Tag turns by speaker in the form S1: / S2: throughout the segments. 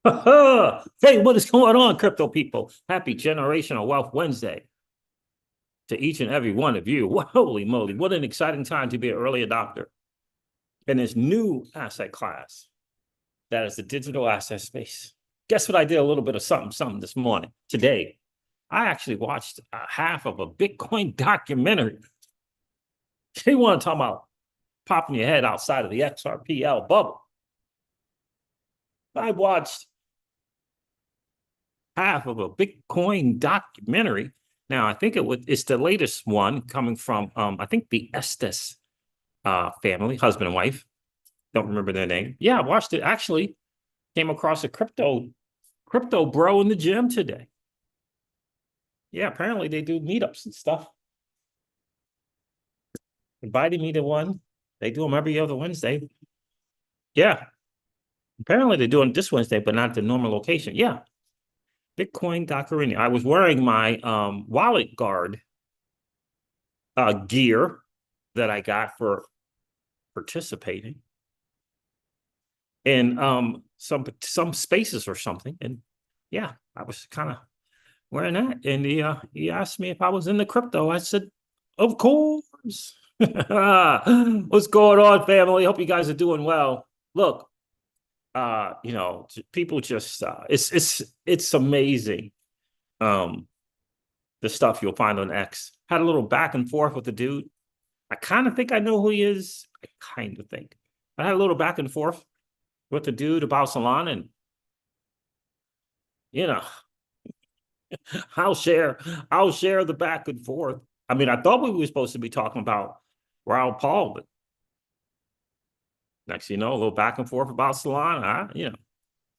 S1: Hey, what is going on, crypto people? Happy Generational Wealth Wednesday to each and every one of you. Holy moly, what an exciting time to be an early adopter in this new asset class that is the digital asset space. Guess what? I did a little bit of something this morning. Today, I actually watched half of a Bitcoin documentary. You want to talk about popping your head outside of the XRPL bubble? I watched half of a Bitcoin documentary. Now, I think it's the latest one coming from I think the Estes family, husband and wife. Don't remember their name. Yeah, I watched it. Actually, came across a crypto bro in the gym today. Yeah, apparently they do meetups and stuff. Invited me to one. They do them every other Wednesday. Yeah, apparently they're doing this Wednesday, but not the normal location. Yeah, Bitcoin documentary. I was wearing my wallet guard gear that I got for participating in some spaces or something. And yeah, I was kind of wearing that. And he asked me if I was in the crypto. I said, of course. What's going on, family? Hope you guys are doing well. Look, people just it's amazing. The stuff you'll find on X. Had a little back and forth with the dude. I kind of think I know who he is. I kind of think. I had a little back and forth with the dude about Solana, and you know, I'll share the back and forth. I mean, I thought we were supposed to be talking about Raul Paul, but next a little back and forth about Solana.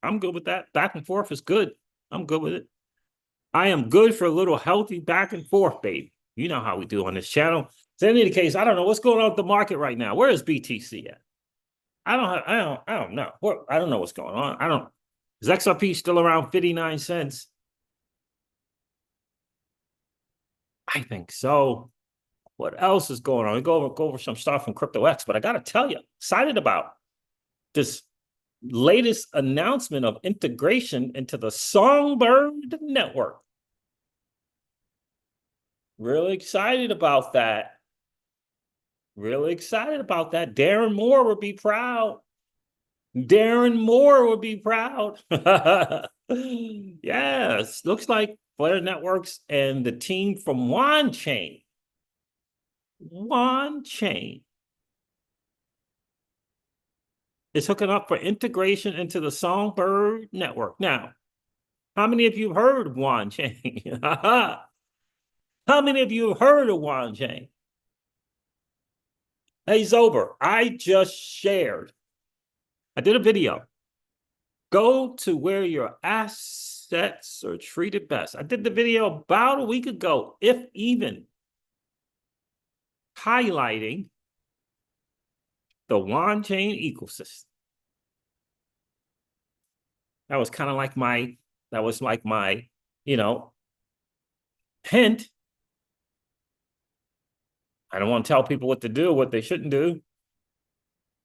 S1: I'm good with that. Back and forth is good. I'm good with it. I am good for a little healthy back and forth, baby. You know how we do on this channel. So in any case, I don't know what's going on with the market right now. Where is BTC at? I don't know. I don't know what's going on. Is XRP still around 59 cents? I think so. What else is going on? We go over some stuff from CryptoX, but I got to tell you, excited about this latest announcement of integration into the Songbird network. Really excited about that. Really excited about that. Darren Moore would be proud. Darren Moore would be proud. Yes, looks like Flutter Networks and the team from Wanchain is hooking up for integration into the Songbird network. Now, how many of you have heard of Wanchain? How many of you have heard of Wanchain? Hey, Zober, I just shared. I did a video. Go to where your assets are treated best. I did the video about a week ago, if even, highlighting the Wanchain ecosystem. That was kind of like my, hint. I don't want to tell people what to do, what they shouldn't do,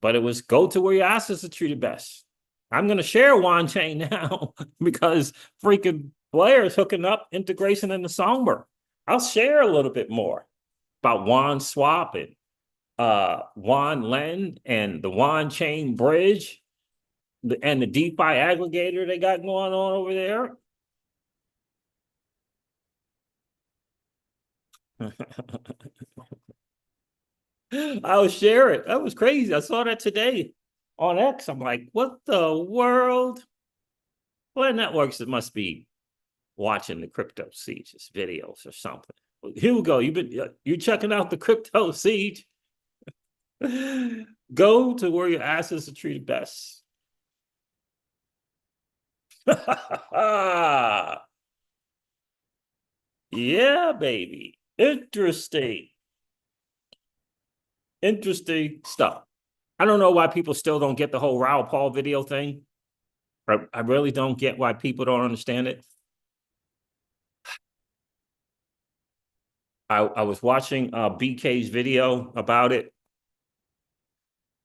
S1: but it was go to where your assets are treated best. I'm going to share Wanchain now because freaking Blair is hooking up integration in the Songbird. I'll share a little bit more about Wan Swap and Wan Lend and the Wanchain Bridge and the DeFi aggregator they got going on over there. I'll share it. That was crazy. I saw that today on X. I'm like, what the world? Well, networks that must be watching the Crypto Siege videos or something. Hugo, you checking out the Crypto Siege? Go to where your assets are treated best. Yeah, baby. Interesting stuff. I don't know why people still don't get the whole Raul Paul video thing. I really don't get why people don't understand it. I was watching BK's video about it,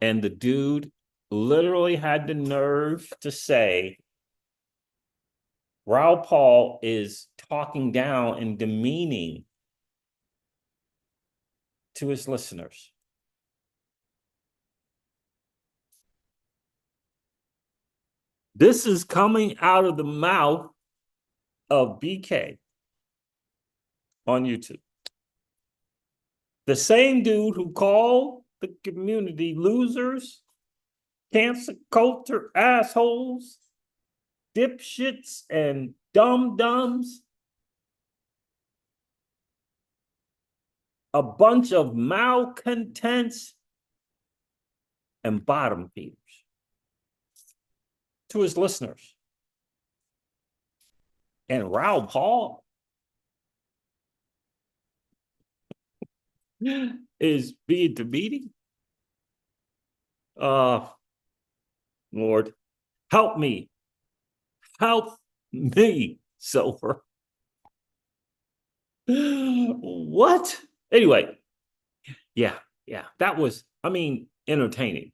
S1: and the dude literally had the nerve to say Raoul Paul is talking down and demeaning to his listeners. This is coming out of the mouth of BK on YouTube. The same dude who called the community losers, cancer culture assholes, dipshits, and dum-dums. A bunch of malcontents and bottom feeders to his listeners. And Raoul Paul is being demeaning. Lord, help me. Help me, Silver. What? Anyway, yeah, that was, I mean, entertaining.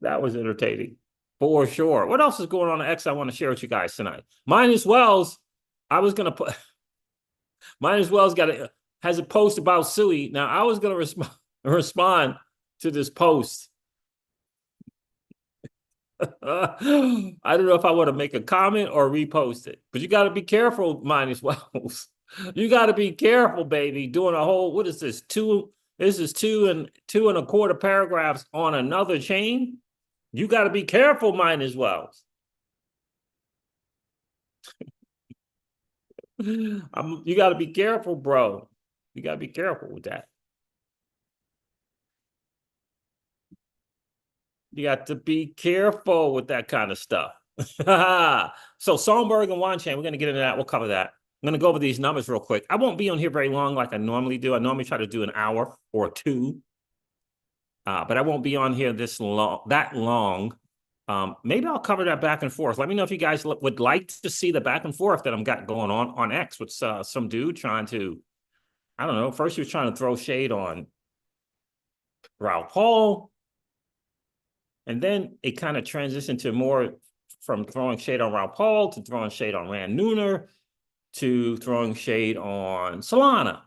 S1: That was entertaining for sure. What else is going on X I want to share with you guys tonight? Minus Wells, I was going to put, Minus Wells has a post about Sui. Now, I was going to respond to this post. I don't know if I want to make a comment or repost it, but you got to be careful, Minus Wells. You got to be careful, baby. Doing a whole, what is this? This is two and a quarter paragraphs on another chain. You got to be careful, Minus Wells. You got to be careful, bro. You got to be careful with that. You got to be careful with that kind of stuff. So Songbird and Wanchain, we're going to get into that. We'll cover that. I'm going to go over these numbers real quick. I won't be on here very long like I normally do. I normally try to do an hour or two. But I won't be on here that long. Maybe I'll cover that back and forth. Let me know if you guys would like to see the back and forth that I've got going on X with some dude trying to, I don't know. First, he was trying to throw shade on Raoul Paul. And then it kind of transitioned to more from throwing shade on Raoul Paul to throwing shade on Rand Nooner to throwing shade on Solana.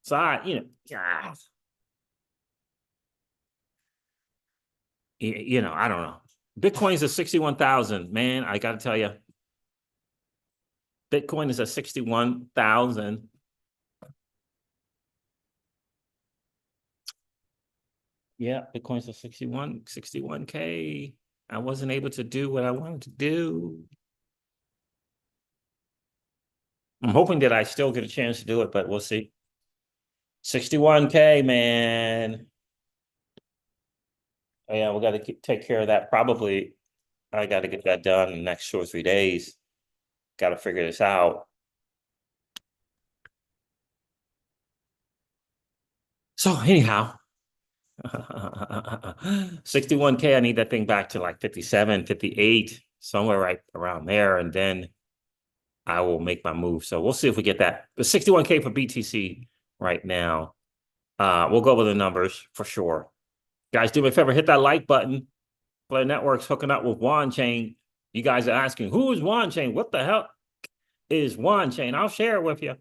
S1: So I don't know. Bitcoin's at 61,000, man. I got to tell you, Bitcoin is at 61,000. Yeah, Bitcoin's at 61K. I wasn't able to do what I wanted to do. I'm hoping that I still get a chance to do it, but we'll see. 61K, man. Yeah, we got to take care of that. Probably, I got to get that done in the next 2 or 3 days. Got to figure this out. So anyhow, 61K, I need that thing back to like 57, 58, somewhere right around there. And then I will make my move. So we'll see if we get that. But 61K for BTC right now. We'll go over the numbers for sure. Guys, do me a favor, hit that like button. Flare Network's hooking up with Wanchain. You guys are asking, who is Wanchain? What the hell is Wanchain? I'll share it with you.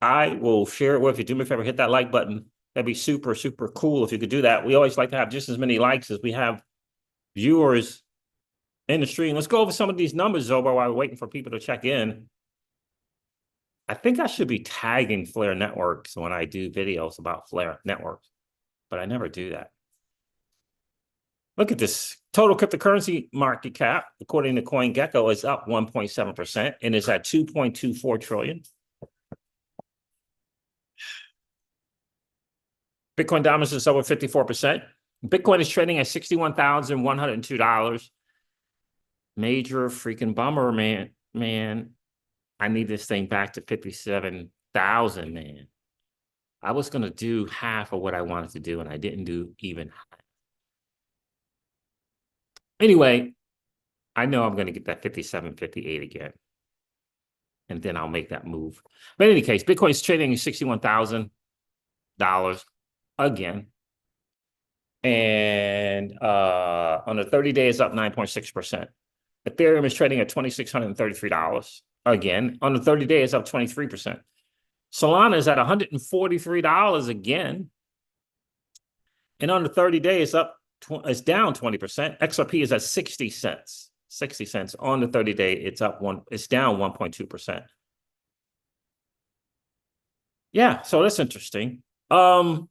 S1: I will share it with you. Do me a favor, hit that like button. That'd be super, super cool if you could do that. We always like to have just as many likes as we have viewers in the stream. Let's go over some of these numbers over while we're waiting for people to check in. I think I should be tagging Flare Networks when I do videos about Flare Networks, but I never do that. Look at this. Total cryptocurrency market cap, according to CoinGecko, is up 1.7% and is at 2.24 trillion. Bitcoin dominance is over 54%. Bitcoin is trading at $61,102. Major freaking bummer, man. I need this thing back to 57,000, man. I was going to do half of what I wanted to do, and I didn't do even half. Anyway, I know I'm going to get that 57, 58 again. And then I'll make that move. But in any case, Bitcoin's trading at $61,000 again. And And on the 30-day, it's up 9.6%. Ethereum is trading at $2,633. Again, on the 30-day, it's up 23%. Solana is at $143 again. And on the 30-day, it's down 20%. XRP is at 60 cents. 60 cents on the 30-day, it's down 1.2%. Yeah, so that's interesting. Yeah,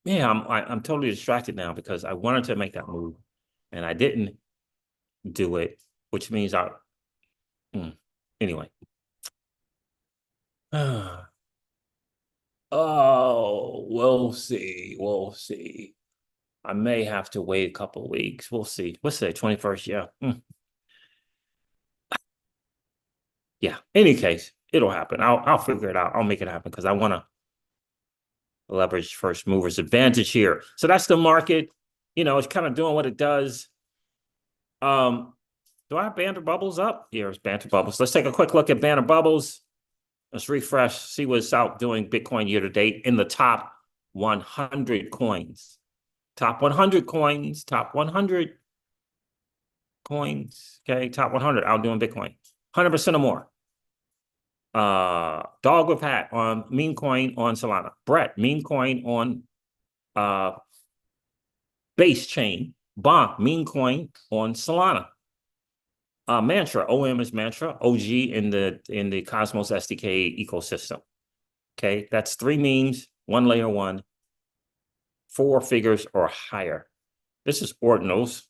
S1: I'm totally distracted now because I wanted to make that move and I didn't do it, which means anyway. Oh, we'll see. We'll see. I may have to wait a couple of weeks. We'll see. What's today? 21st? Yeah. Yeah. Any case, it'll happen. I'll figure it out. I'll make it happen because I want to leverage first movers advantage here. So that's the market. You know, it's kind of doing what it does. Do I have Banter Bubbles up? Here's Banter Bubbles. Let's take a quick look at Banter Bubbles. Let's refresh, see what's out doing Bitcoin year to date in the top 100 coins. Top 100 coins, top 100 coins. Okay, top 100 outdoing Bitcoin. 100% or more. Dog with hat on meme coin on Solana. Brett, meme coin on base chain. Bonk, meme coin on Solana. Mantra, OM is Mantra, OG in the Cosmos SDK ecosystem. Okay, that's 3 memes, 1 layer 1, 4 figures or higher. This is Ordinals.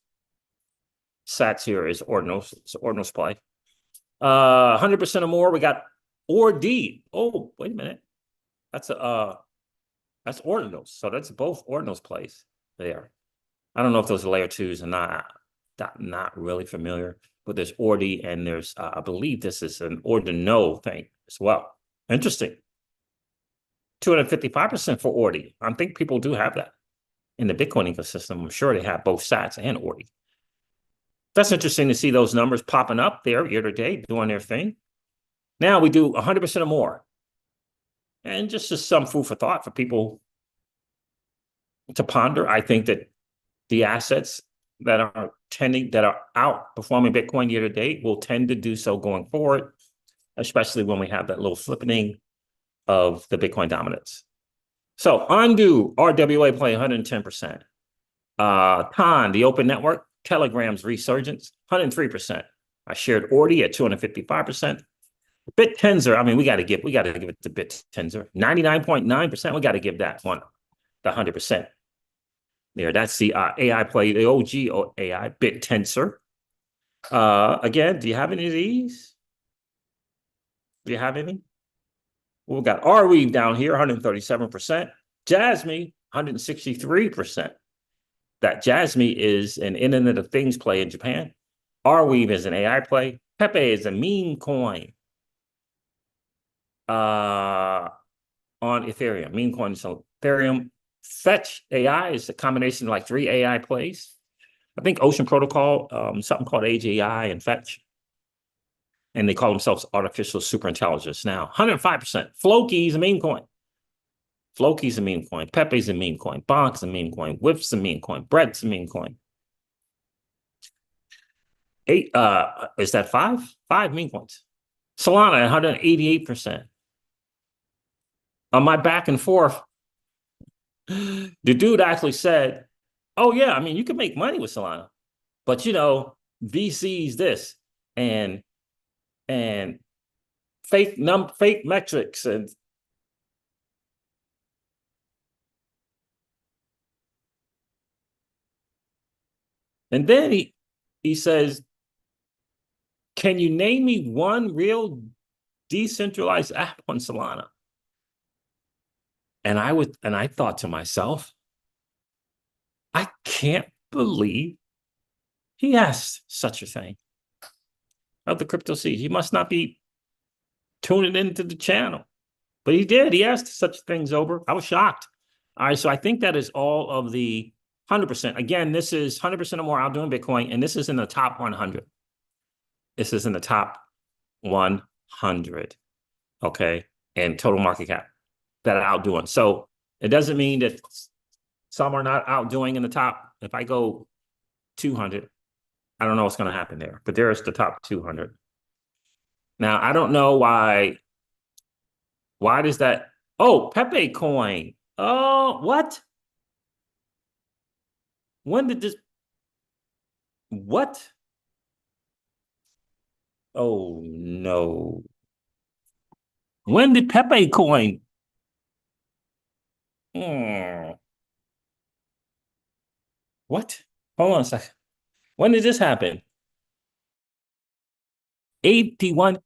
S1: Sats here is Ordinals. It's Ordinals play. 100% or more. We got ORD. Oh, wait a minute. That's Ordinals. So that's both Ordinals plays there. I don't know if those are layer 2s or not really familiar. But there's ORD and there's, I believe this is an Ordinal thing as well. Interesting. 255% for ORD. I think people do have that in the Bitcoin ecosystem. I'm sure they have both Sats and ORD. That's interesting to see those numbers popping up there year to date, doing their thing. Now we do 100% or more. And just some food for thought for people to ponder. I think that the assets that are outperforming Bitcoin year to date will tend to do so going forward, especially when we have that little flippening of the Bitcoin dominance. So undo RWA play 110%. Con, the open network, Telegram's resurgence, 103%. I shared Ordi at 255%. BitTensor, I mean, we got to give it to BitTensor. 99.9%, we got to give that one the 100%. There, that's the AI play, the OG AI, BitTensor. Again, do you have any of these? Do you have any? Well, we got Arweave down here, 137%. Jasmy, 163%. That Jasmy is an Internet of Things play in Japan. Arweave is an AI play. Pepe is a meme coin on Ethereum. Meme coin is on Ethereum. Fetch AI is a combination of like 3 AI plays. I think Ocean Protocol, something called AGI and Fetch. And they call themselves artificial superintelligence now. 105%. Floki's a meme coin. Floki's a meme coin. Pepe's a meme coin. Bonk's a meme coin. Whip's a meme coin. Brett's a meme coin. 8, is that 5? 5 meme coins. Solana, 188%. On my back and forth, the dude actually said, oh, yeah, I mean, you can make money with Solana. But, you know, VCs this and fake metrics and then he says, can you name me one real decentralized app on Solana? And I thought to myself, I can't believe he asked such a thing of the Crypto Seed. He must not be tuning into the channel. But he did. He asked such things over. I was shocked. All right, so I think that is all of the 100%. Again, this is 100% or more outdoing Bitcoin, and this is in the top 100. This is in the top 100, okay, and total market cap that are outdoing. So it doesn't mean that Some are not outdoing in the top. If I go 200, I don't know what's going to happen there, but there's the top 200. Now, I don't know why does that? Oh, Pepe coin. Oh, what? When did this? What? Oh, no. When did Pepe coin? What? Hold on a second. When did this happen? 81%.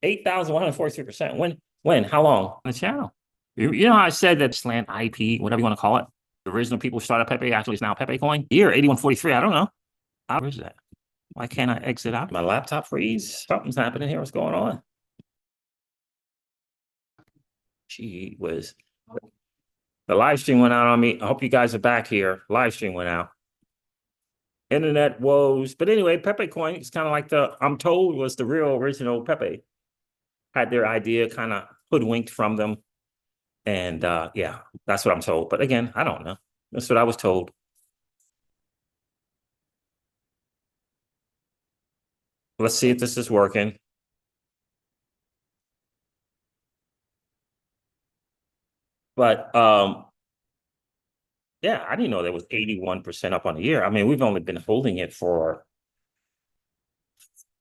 S1: $8,143%. When? How long? On the channel. You know how I said that slant IP, whatever you want to call it, the original people started Pepe, actually it's now Pepe coin? Year 8143. I don't know. Where is that? Why can't I exit out? My laptop freeze? Something's happening here. What's going on? Gee whiz. The live stream went out on me. I hope you guys are back here. Live stream went out. Internet woes. But anyway, Pepe coin is kind of like I'm told was the real original Pepe. Had their idea kind of hoodwinked from them. And yeah, that's what I'm told. But again, I don't know. That's what I was told. Let's see if this is working. But yeah, I didn't know there was 81% up on the year. I mean, we've only been holding it for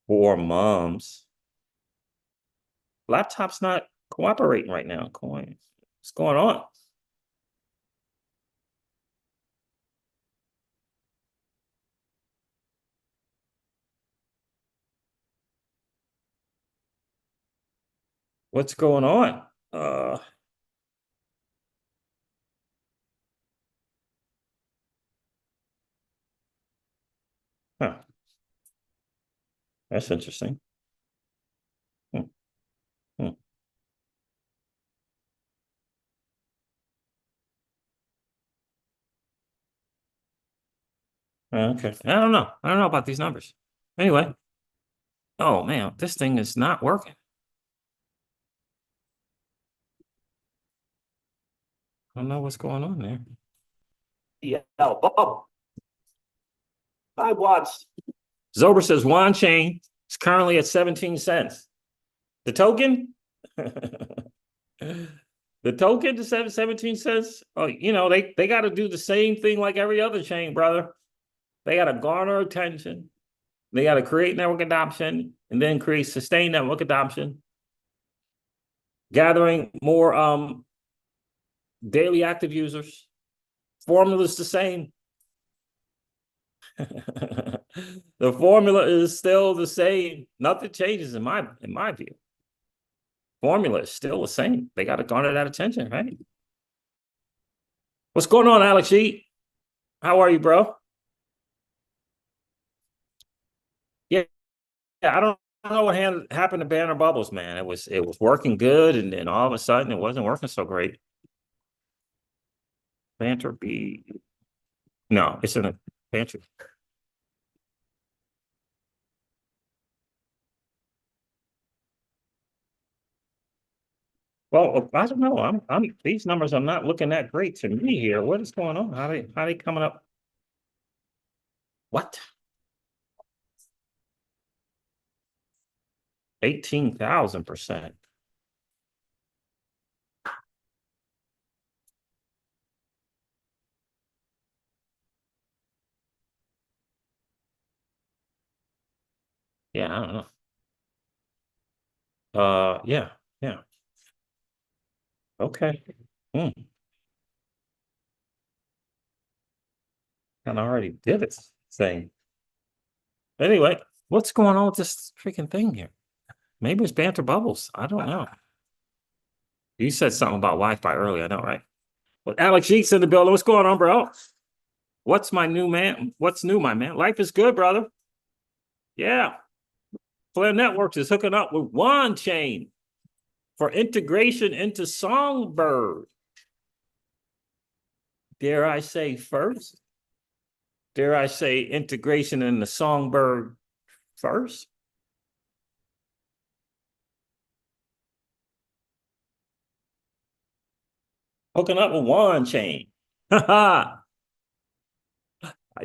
S1: 4 months. Laptop's not cooperating right now. Coin. What's going on? What's going on? Huh. That's interesting. Hmm. Hmm. Okay. I don't know. I don't know about these numbers. Anyway. Oh man, this thing is not working. I don't know what's going on there. Yeah. Oh. I watched. Zober says Wanchain is currently at 17 cents. The token? The token to 17 cents? Oh, you know, they got to do the same thing like every other chain, brother. They got to garner attention. They got to create network adoption and then create sustained network adoption. Gathering more daily active users. Formula's the same. The formula is still the same. Nothing changes in my view. Formula is still the same. They got to garner that attention, right? What's going on, Alex G? How are you, bro? Yeah, I don't know what happened to Banner Bubbles, man. It was working good, and then all of a sudden it wasn't working so great. Banter B. No, it's in a pantry. Well, I don't know. I'm these numbers are not looking that great to me here. What is going on? How they coming up? What? 18,000%. Yeah, I don't know. Yeah. Okay. Hmm. And I already did it thing. Anyway, what's going on with this freaking thing here? Maybe it's Banter Bubbles. I don't know. You said something about Wi-Fi earlier, I know, right? Well, Alex Jeek's in the building. What's going on, bro? What's my new man? What's new, my man? Life is good, brother. Yeah. Flare Networks is hooking up with Wanchain for integration into Songbird. Dare I say first? Dare I say integration in the Songbird first? Hooking up with Wanchain. I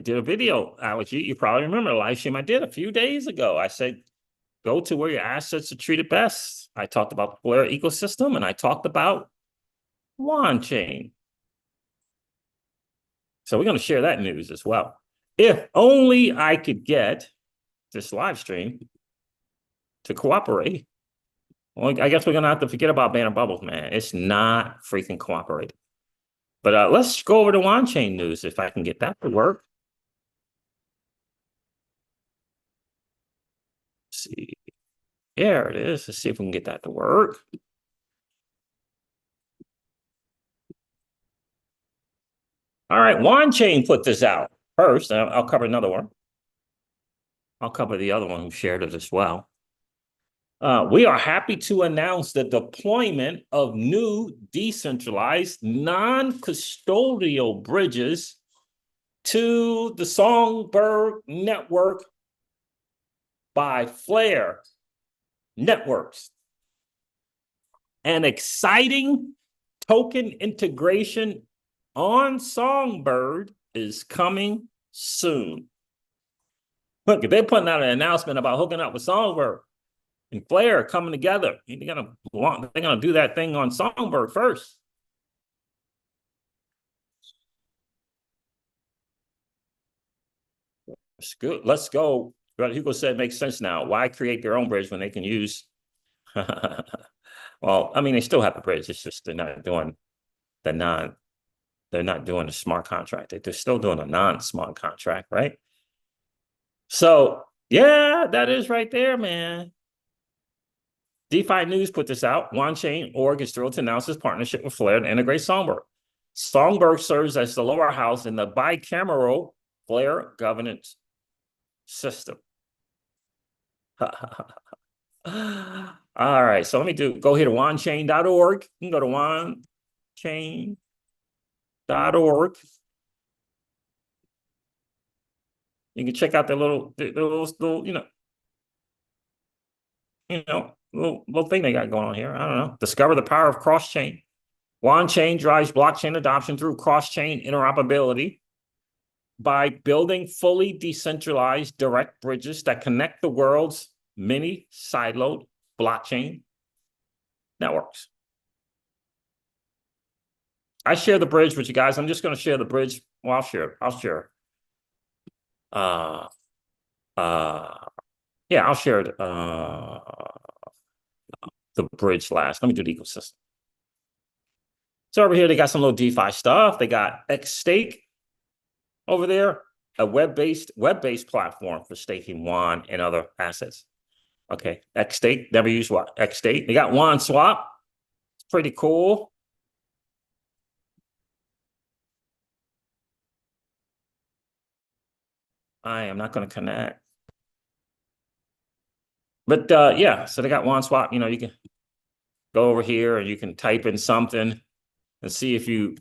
S1: did a video, Alex. You probably remember the live stream I did a few days ago. I said, go to where your assets are treated best. I talked about the Flare ecosystem and I talked about Wanchain. So we're going to share that news as well. If only I could get this live stream to cooperate. Well, I guess we're going to have to forget about banner bubbles, man. It's not freaking cooperating. But let's go over to Wanchain news if I can get that to work. Let's see. There it is. Let's see if we can get that to work. All right, Wanchain put this out first. I'll cover another one. I'll cover the other one who shared it as well. We are happy to announce the deployment of new decentralized non-custodial bridges to the Songbird network by Flare Networks. An exciting token integration on Songbird is coming soon. Look, they're putting out an announcement about hooking up with Songbird and Flare coming together. They're gonna do that thing on Songbird first. It's good. Let's go. Brother Hugo said it makes sense now. Why create their own bridge when they can use? Well, I mean, they still have the bridge. It's just they're not doing they're not doing a smart contract. They're still doing a non-smart contract, right? So yeah, that is right there, man. DeFi News put this out. Wanchain.org is thrilled to announce its partnership with Flare to integrate Songbird. Songbird serves as the lower house in the bicameral Flare governance system. All right, so let me go here to wanchain.org. You can go to wanchain.org. You can check out the little little thing they got going on here. I don't know. Discover the power of cross-chain. Wanchain drives blockchain adoption through cross-chain interoperability by building fully decentralized direct bridges that connect the world's many siloed blockchain networks. I share the bridge with you guys. I'm just going to share the bridge. Well, I'll share. Yeah, I'll share the bridge last. Let me do the ecosystem. So over here, they got some little DeFi stuff. They got XStake over there, a web-based platform for staking WAN and other assets. Okay, XStake, never used what? XStake. They got WAN Swap. It's pretty cool. I am not going to connect. But yeah, so they got WAN Swap. You know, you can go over here and you can type in something and see if you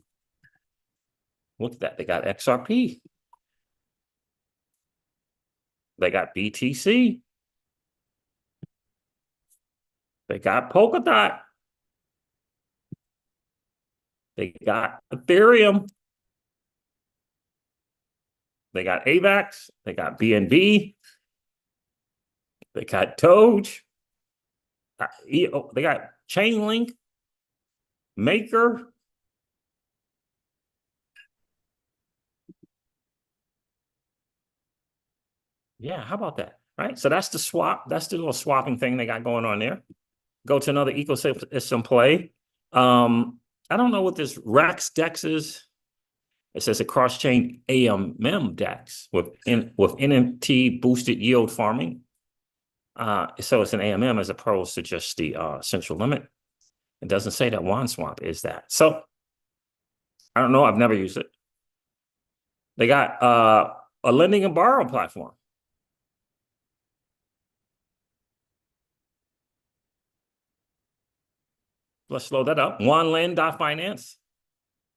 S1: look at that. They got XRP. They got BTC. They got Polkadot. They got Ethereum. They got AVAX. They got BNB. They got Doge. They got Chainlink, Maker. Yeah, how about that? Right. So that's the swap. That's the little swapping thing they got going on there. Go to another ecosystem play. I don't know what this Rex Dex is. It says a cross-chain AMM DEX with NFT boosted yield farming. So it's an AMM as opposed to just the central limit. It doesn't say that WanSwap is that. So I don't know. I've never used it. They got a lending and borrow platform. Let's slow that up. OneLend.finance.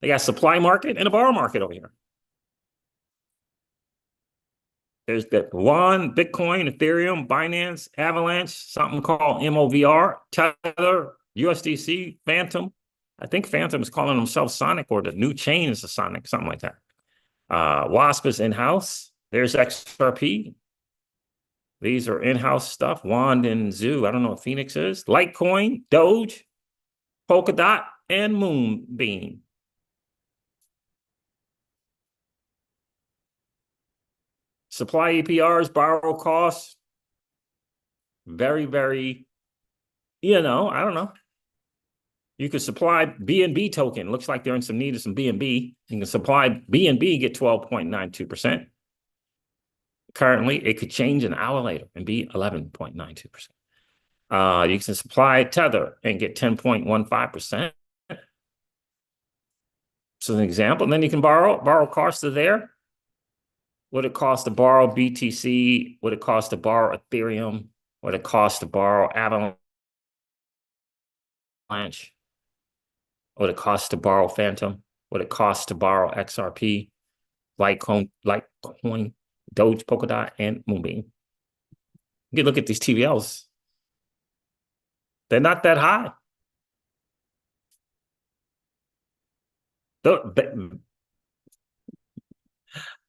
S1: They got supply market and a borrow market over here. There's the One, Bitcoin, Ethereum, Binance, Avalanche, something called MOVR, Tether, USDC, Phantom. I think Phantom is calling themselves Sonic, or the new chain is a Sonic, something like that. Wasp is in-house. There's XRP. These are in-house stuff. Wand and Zoo. I don't know what Phoenix is. Litecoin, Doge, Polkadot, and Moonbeam. Supply APRs, borrow costs. Very, very, I don't know. You could supply BNB token. Looks like they're in some need of some BNB. You can supply BNB, get 12.92%. Currently, it could change an hour later and be 11.92%. You can supply Tether and get 10.15%. So an example, and then you can borrow costs are there. What it costs to borrow BTC, what it costs to borrow Ethereum, what it costs to borrow Avalanche, what it costs to borrow Phantom, what it costs to borrow XRP, Litecoin, Doge, Polkadot, and Moonbeam. You can look at these TVLs. They're not that high.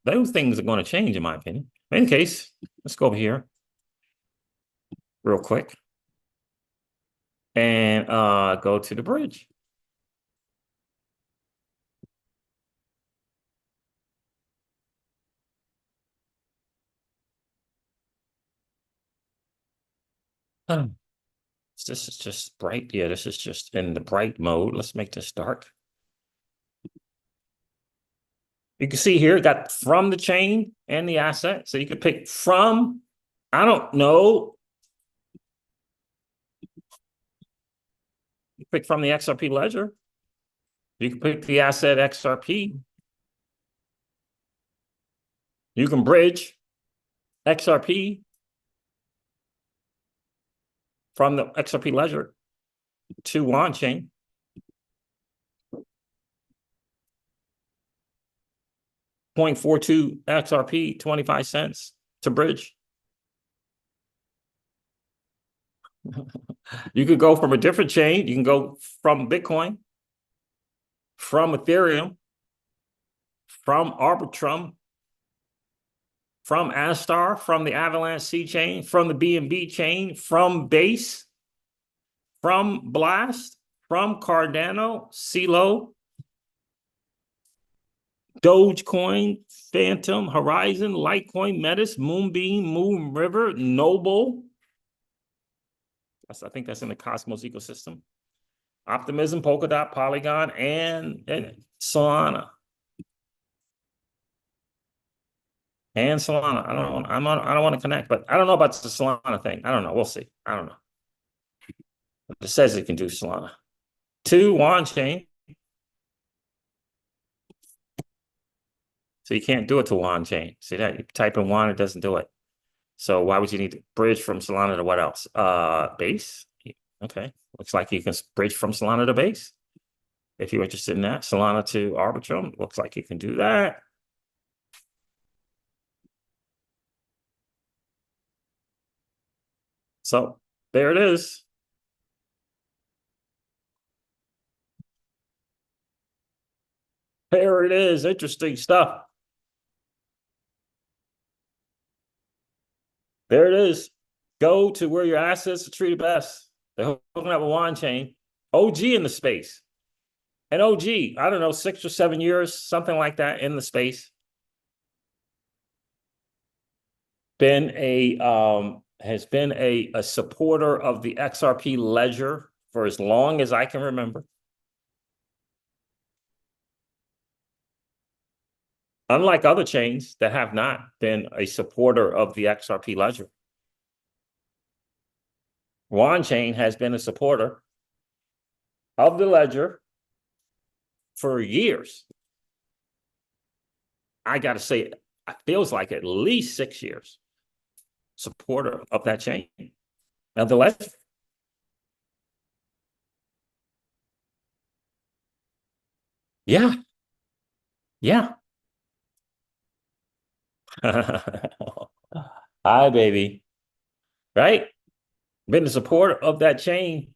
S1: Those things are going to change, in my opinion. In any case, let's go over here real quick and go to the bridge. This is just bright. Yeah, this is just in the bright mode. Let's make this dark. You can see here, it got from the chain and the asset. So you can pick from, I don't know. You pick from the XRP ledger. You can pick the asset XRP. You can bridge XRP from the XRP ledger to Wanchain. .42 XRP, 25 cents to bridge. You could go from a different chain. You can go from Bitcoin, from Ethereum, from Arbitrum, from Astar, from the Avalanche C chain, from the BNB chain, from Base, from Blast, from Cardano, CeeLo, Dogecoin, Phantom, Horizon, Litecoin, Metis, Moonbeam, Moonriver, Noble. I think that's in the Cosmos ecosystem. Optimism, Polkadot, Polygon, and Solana. And Solana. I don't want to connect, but I don't know about the Solana thing. I don't know. We'll see. I don't know. It says it can do Solana. 2, Wanchain. So you can't do it to Wanchain. See that? You type in Wan, it doesn't do it. So why would you need to bridge from Solana to what else? Base. Okay. Looks like you can bridge from Solana to Base. If you're interested in that. Solana to Arbitrum. Looks like you can do that. So there it is. There it is. Interesting stuff. There it is. Go to where your assets are treated best. They're hooking up with Wanchain. OG in the space. And OG, I don't know, 6 or 7 years, something like that in the space. Has been a supporter of the XRP ledger for as long as I can remember. Unlike other chains that have not been a supporter of the XRP ledger. Wanchain has been a supporter. of the ledger for years. I got to say, it feels like at least 6 years. Supporter of that chain, of the ledger. Yeah. Yeah. Hi, baby. Right? Been a supporter of that chain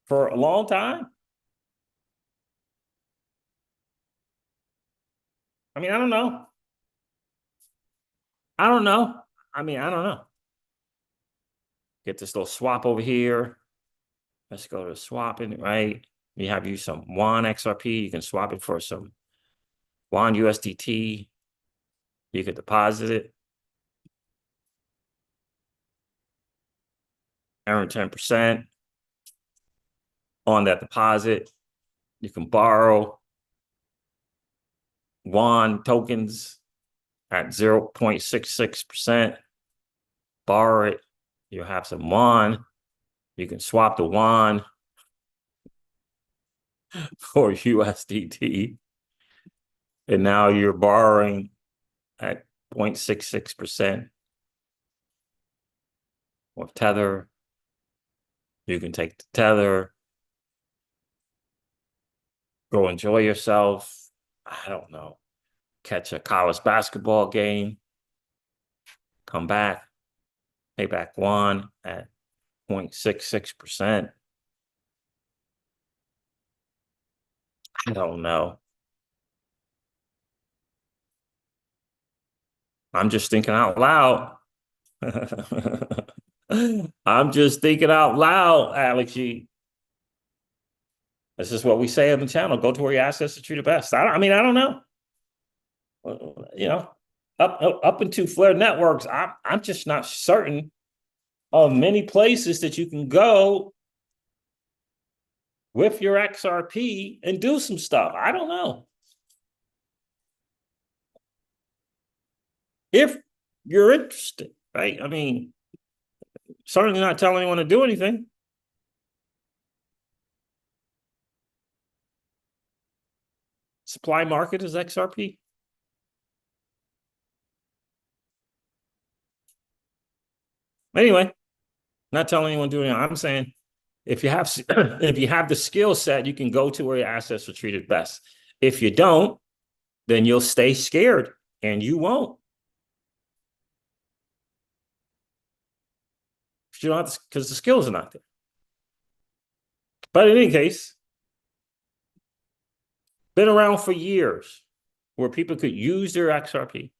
S1: for a long time. I mean, I don't know. I don't know. I mean, I don't know. Get this little swap over here. Let's go to swapping, right? You have you some WAN XRP. You can swap it for some WAN USDT. You could deposit it. Earn 10% on that deposit. You can borrow WAN tokens at 0.66%. Borrow it. You'll have some WAN. You can swap the WAN for USDT. And now you're borrowing at 0.66% with Tether. You can take the Tether, go enjoy yourself. I don't know. Catch a college basketball game. Come back. Pay back WAN at 0.66%. I don't know. I'm just thinking out loud. I'm just thinking out loud, Alex G. This is what we say on the channel. Go to where your assets are treated best. I don't know. You know, up into Flare Networks, I'm just not certain of many places that you can go with your XRP and do some stuff. I don't know. If you're interested, right? I mean, certainly not telling anyone to do anything. Supply market is XRP. Anyway, not telling anyone to do anything. I'm saying if you have if you have the skill set, you can go to where your assets are treated best. If you don't, then you'll stay scared and you won't. You don't have to, because the skills are not there. But in any case, been around for years where people could use their XRP.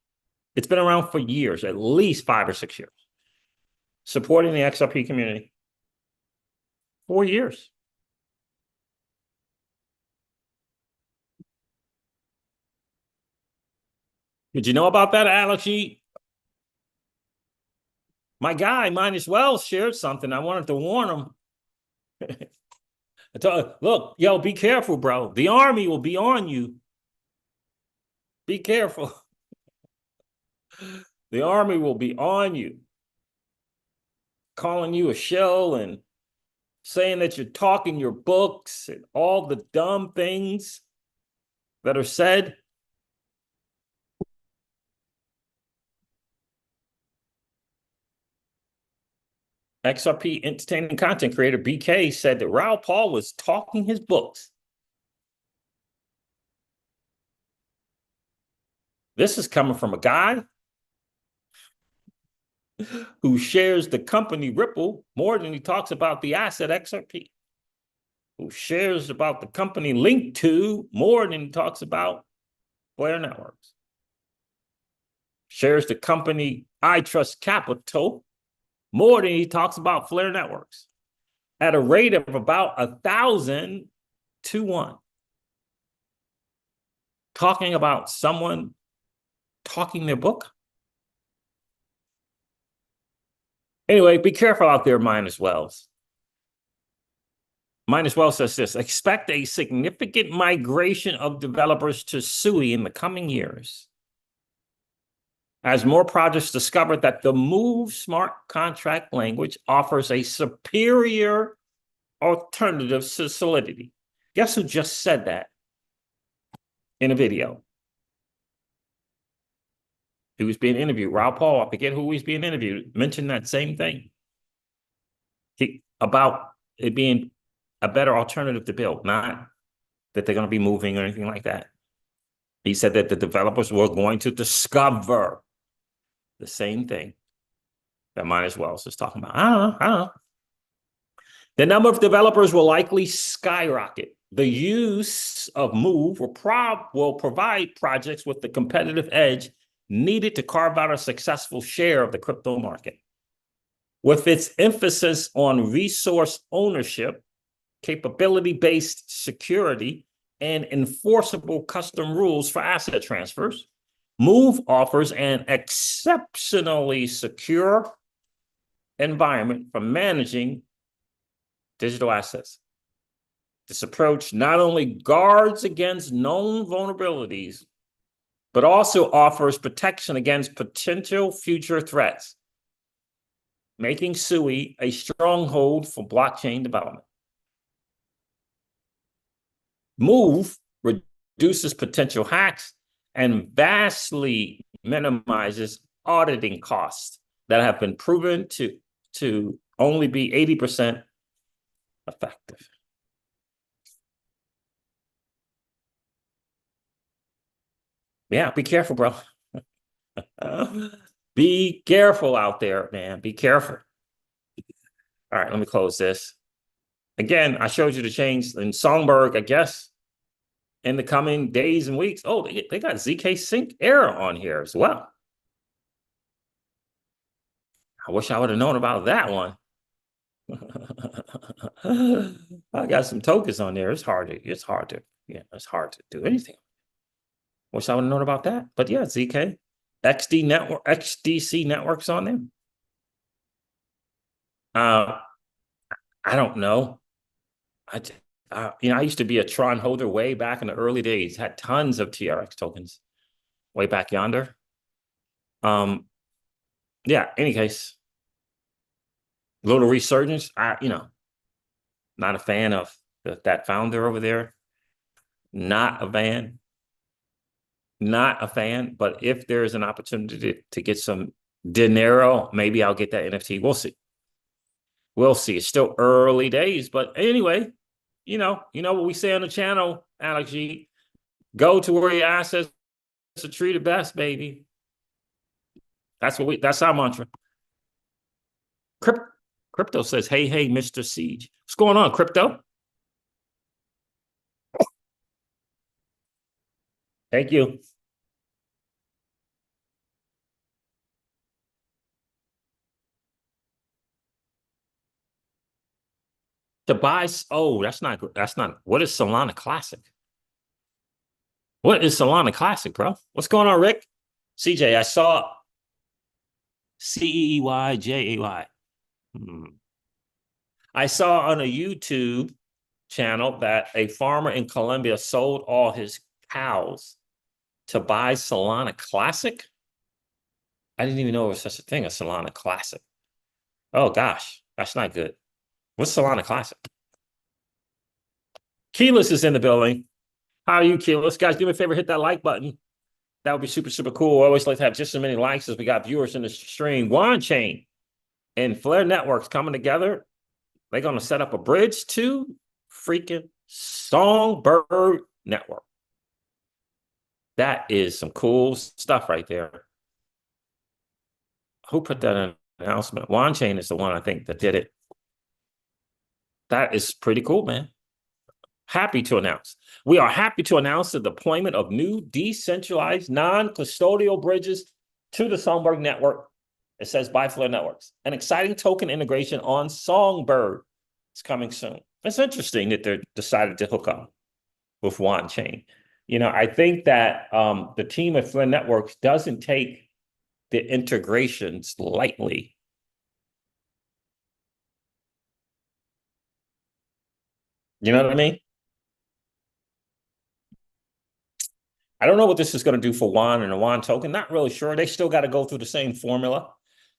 S1: It's been around for years, at least 5 or 6 years, supporting the XRP community. 4 years. Did you know about that, Alex G? My guy, Minus Wells, shared something. I wanted to warn him. I told him, look, yo, be careful, bro. The army will be on you. Be careful. The army will be on you, calling you a shell and saying that you're talking your books and all the dumb things that are said. XRP entertaining content creator BK said that Raoul Pal was talking his books. This is coming from a guy who shares the company Ripple more than he talks about the asset XRP, who shares about the company linked to more than he talks about Flare Networks, shares the company I Trust Capital more than he talks about Flare Networks at a rate of about 1,000 to 1. Talking about someone talking their book. Anyway, be careful out there, Minus Wells. Minus Wells says this: expect a significant migration of developers to Sui in the coming years, as more projects discover that the Move smart contract language offers a superior alternatives to Solidity. Guess who just said that in a video? He was being interviewed. Raul Paul, I forget who he's being interviewed, mentioned that same thing. About it being a better alternative to build, not that they're going to be moving or anything like that. He said that the developers were going to discover the same thing that Miners Wells is talking about. I don't know. The number of developers will likely skyrocket. The use of Move will provide projects with the competitive edge needed to carve out a successful share of the crypto market. With its emphasis on resource ownership, capability-based security, and enforceable custom rules for asset transfers, Move offers an exceptionally secure environment for managing digital assets. This approach not only guards against known vulnerabilities, but also offers protection against potential future threats, making SUI a stronghold for blockchain development. Move reduces potential hacks and vastly minimizes auditing costs that have been proven to only be 80% effective. Yeah, be careful, bro. Be careful out there, man. Be careful. All right, let me close this. Again, I showed you the change in Songbird, I guess, in the coming days and weeks. Oh, they got ZK Sync error on here as well. I wish I would have known about that one. I got some tokens on there. It's hard to do anything. Wish I would have known about that. But yeah, ZK, XDC networks on there. I don't know. I used to be a Tron holder way back in the early days. Had tons of TRX tokens way back yonder. Yeah. Any case, little resurgence. Not a fan of that founder over there. Not a fan. Not a fan. But if there's an opportunity to get some dinero, maybe I'll get that NFT. We'll see. We'll see. It's still early days, but anyway, you know what we say on the channel, Alex G. Go to where your assets are treated best, baby. That's our mantra. Crypto says, hey, Mr. Siege. What's going on, Crypto? Thank you. To buy, that's not good. What is Solana Classic? What is Solana Classic, bro? What's going on, Rick? CJ, I saw CEYJAY. I saw on a YouTube channel that a farmer in Colombia sold all his cows to buy Solana Classic. I didn't even know there was such a thing, a Solana Classic. Oh gosh, that's not good. What's Solana Classic? Keyless is in the building. How are you, Keyless? Guys, do me a favor, hit that like button. That would be super, super cool. I always like to have just as many likes as we got viewers in the stream. Wanchain and Flare Networks coming together. They're going to set up a bridge to freaking Songbird Network. That is some cool stuff right there. Who put that in an announcement? Wanchain is the one I think that did it. That is pretty cool, man. Happy to announce. We are happy to announce the deployment of new decentralized non-custodial bridges to the Songbird network. It says by Flare Networks. An exciting token integration on Songbird is coming soon. It's interesting that they're decided to hook up with Wanchain. I think that the team at Flare Networks doesn't take the integrations lightly. You know what I mean? I don't know what this is going to do for WAN and the WAN token. Not really sure. They still got to go through the same formula.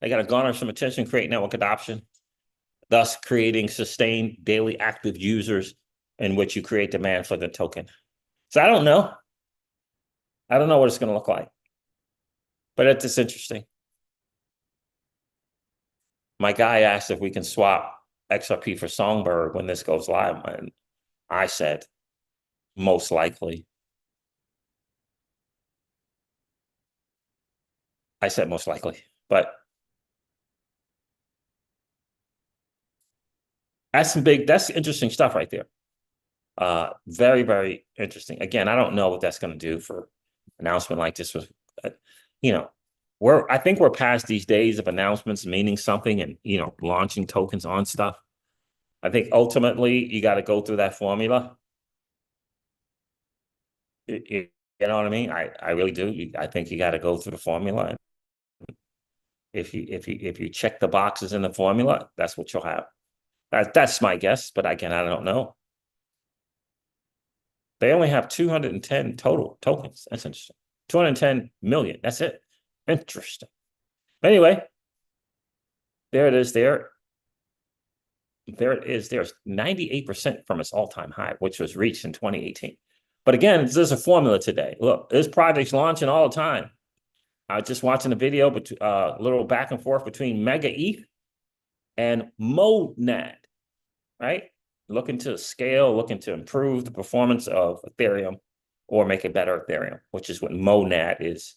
S1: They got to garner some attention, create network adoption. thus creating sustained daily active users in which you create demand for the token. So I don't know. I don't know what it's going to look like, but it's interesting. My guy asked if we can swap XRP for Songbird when this goes live, and I said, most likely. I said most likely, but that's interesting stuff right there. Very, very interesting. Again, I don't know what that's going to do for announcement like this was, you know, I think we're past these days of announcements meaning something and, launching tokens on stuff. I think ultimately you got to go through that formula. You know what I mean? I really do. I think you got to go through the formula. If you check the boxes in the formula, that's what you'll have. That's my guess, but again, I don't know. They only have 210 total tokens. That's interesting. 210 million. That's it. Interesting. Anyway, there it is. There it is. There's 98% from its all-time high, which was reached in 2018. But again, there's a formula today. Look, this project's launching all the time. I was just watching a video, but a little back and forth between Mega ETH and Monad, right? Looking to scale, looking to improve the performance of Ethereum or make it better Ethereum, which is what Monad is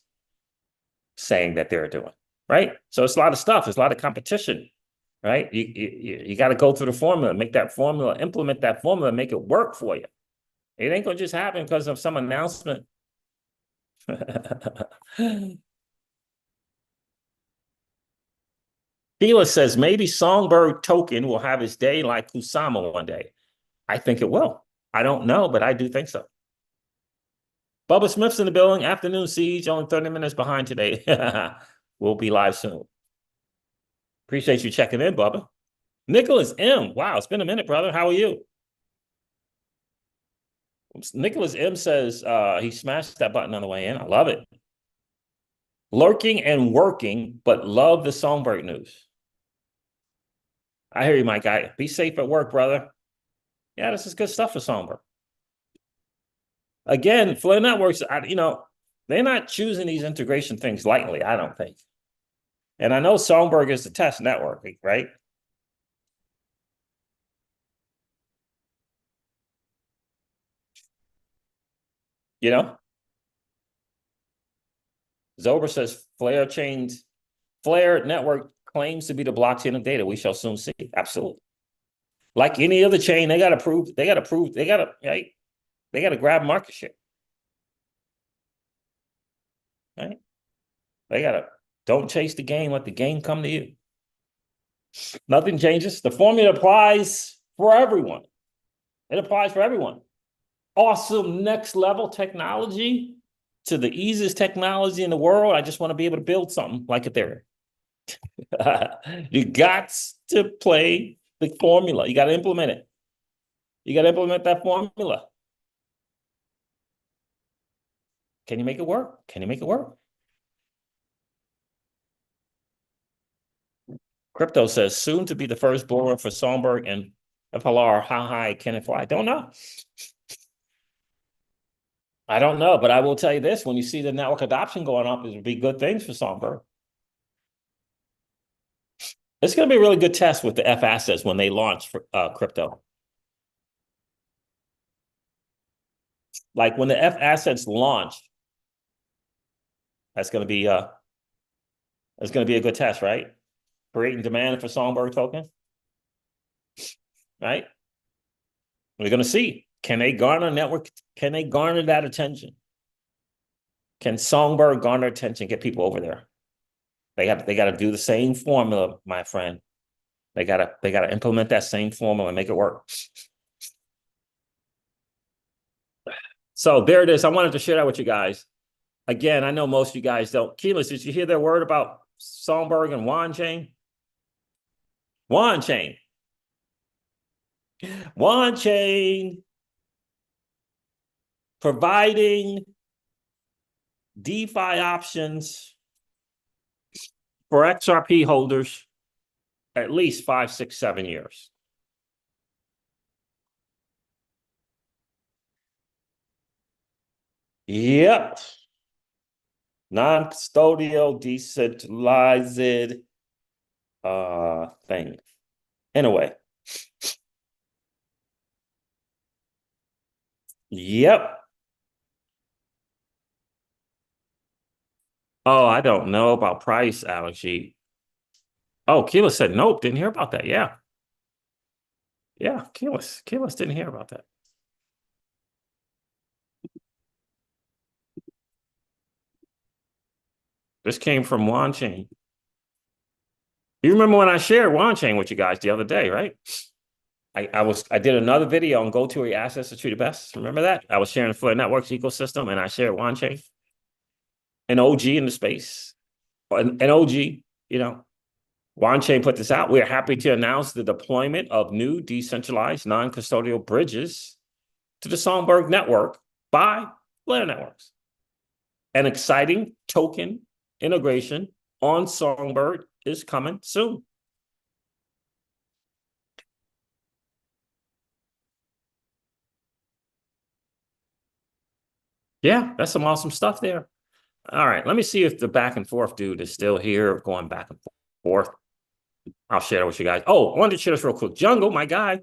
S1: saying that they're doing, right? So it's a lot of stuff. There's a lot of competition, right? You got to go through the formula, make that formula, implement that formula, make it work for you. It ain't going to just happen because of some announcement. Sheila says maybe Songbird token will have its day like Kusama one day. I think it will. I don't know, but I do think so. Bubba Smith's in the building. Afternoon Siege, only 30 minutes behind today. We'll be live soon. Appreciate you checking in, Bubba. Nicholas M. Wow, it's been a minute, brother. How are you? Nicholas M says he smashed that button on the way in. I love it. Lurking and working, but love the Songbird news. I hear you, my guy. Be safe at work, brother. Yeah, this is good stuff for Songbird. Again, Flare Networks, they're not choosing these integration things lightly, I don't think. And I know Songbird is the test network, right? Zober says Flare Network claims to be the blockchain of data. We shall soon see. Absolutely. Like any other chain, they got to grab market share. Right? Don't chase the game, let the game come to you. Nothing changes. The formula applies for everyone. It applies for everyone. Awesome next level technology to the easiest technology in the world. I just want to be able to build something like Ethereum. You got to play the formula. You got to implement it. You got to implement that formula. Can you make it work? Can you make it work? Crypto says soon to be the first bull run for Songbird and FLR. How high can it fly? I don't know. I don't know, but I will tell you this: when you see the network adoption going up, it would be good things for Songbird. It's going to be a really good test with the F assets when they launch for crypto. Like when the F assets launch, that's going to be a good test, right? Creating demand for Songbird token, right? We're going to see, can they garner that attention? Can Songbird garner attention, get people over there? They got to do the same formula, my friend. They got to implement that same formula and make it work. So there it is. I wanted to share that with you guys. Again, I know most of you guys don't. Keyless, did you hear their word about Songbird and Wanchain? Wanchain. Wanchain providing DeFi options for XRP holders at least 5, 6, 7 years. Yep. Non-custodial, decentralized thing. Anyway. Yep. Oh, I don't know about price, Alex G. Oh, Keyless said nope, didn't hear about that. Yeah. Yeah, Keyless didn't hear about that. This came from Wanchain. You remember when I shared Wanchain with you guys the other day, right? I did another video on go to where your assets are treated best. Remember that? I was sharing for a networks ecosystem and I shared Wanchain, an OG in the space, an OG, you know. Wanchain put this out. We are happy to announce the deployment of new decentralized non-custodial bridges to the Songbird network by Layer Networks. An exciting token integration on Songbird is coming soon. Yeah, that's some awesome stuff there. All right, let me see if the back and forth dude is still here, going back and forth. I'll share it with you guys. Oh, I wanted to share this real quick. Jungle, my guy,